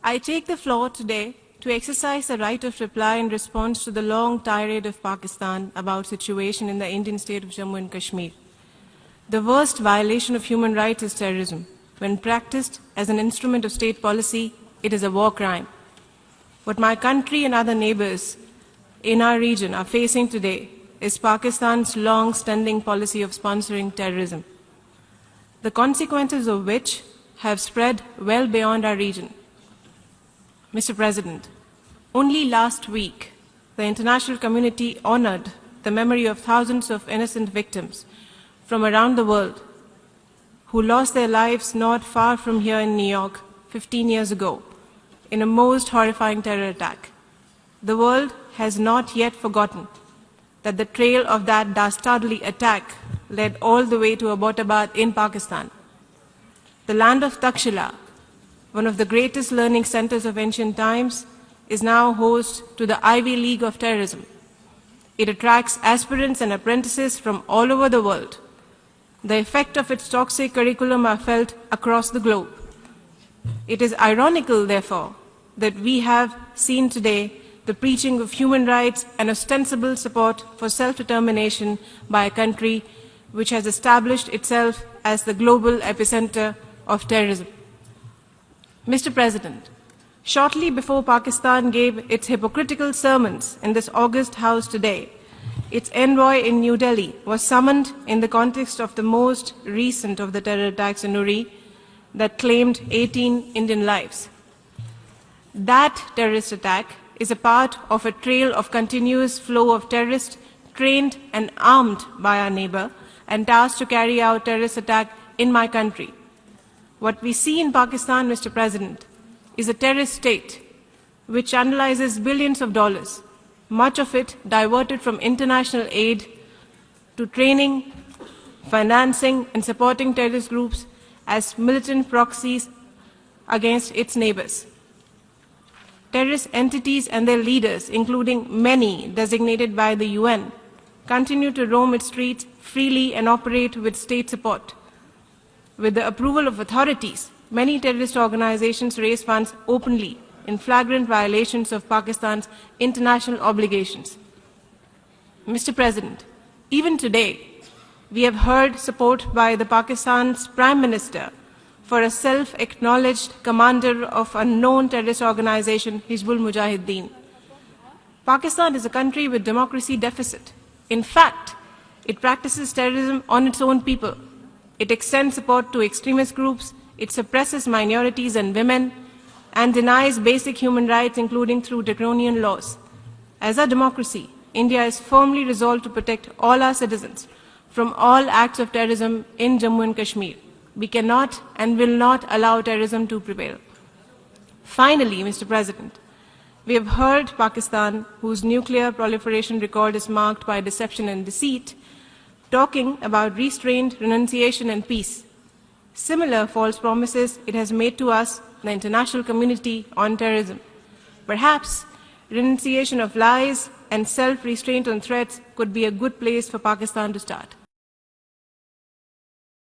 I take the floor today to exercise the right of reply in response to the long tirade of Pakistan about situation in the Indian state of Jammu and Kashmir. The worst violation of human rights is terrorism. When practiced as an instrument of state policy, it is a war crime. What my country and other neighbors in our region are facing today is Pakistan's long-standing policy of sponsoring terrorism, the consequences of which have spread well beyond our region. Mr. President, only last week, the international community honored the memory of thousands of innocent victims from around the world who lost their lives not far from here in New York 15 years ago in a most horrifying terror attack. The world has not yet forgotten that the trail of that dastardly attack led all the way to Abbottabad in Pakistan. The land of Takshila, one of the greatest learning centers of ancient times, is now host to the Ivy League of terrorism. It attracts aspirants and apprentices from all over the world. The effect of its toxic curriculum are felt across the globe. It is ironical, therefore, that we have seen today the preaching of human rights and ostensible support for self-determination by a country which has established itself as the global epicenter of terrorism. Mr. President, shortly before Pakistan gave its hypocritical sermons in this august House today, its envoy in New Delhi was summoned in the context of the most recent of the terror attacks in Uri that claimed 18 Indian lives. That terrorist attack is a part of a trail of continuous flow of terrorists trained and armed by our neighbor and tasked to carry out terrorist attack in my country. What we see in Pakistan, Mr. President, is a terrorist state which analyzes billions of dollars, much of it diverted from international aid to training, financing, and supporting terrorist groups as militant proxies against its neighbors. Terrorist entities and their leaders, including many designated by the UN, continue to roam its streets freely and operate with state support. With the approval of authorities, many terrorist organizations raise funds openly in flagrant violations of Pakistan's international obligations. Mr. President, even today, we have heard support by the Pakistan's Prime Minister for a self-acknowledged commander of a known terrorist organization, Hizbul Mujahideen. Pakistan is a country with democracy deficit. In fact, it practices terrorism on its own people. It extends support to extremist groups, it suppresses minorities and women, and denies basic human rights, including through draconian laws. As a democracy, India is firmly resolved to protect all our citizens from all acts of terrorism in Jammu and Kashmir. We cannot and will not allow terrorism to prevail. Finally, Mr. President, we have heard Pakistan, whose nuclear proliferation record is marked by deception and deceit, talking about restraint, renunciation, and peace. Similar false promises it has made to us, the international community, on terrorism. Perhaps renunciation of lies and self-restraint on threats could be a good place for Pakistan to start.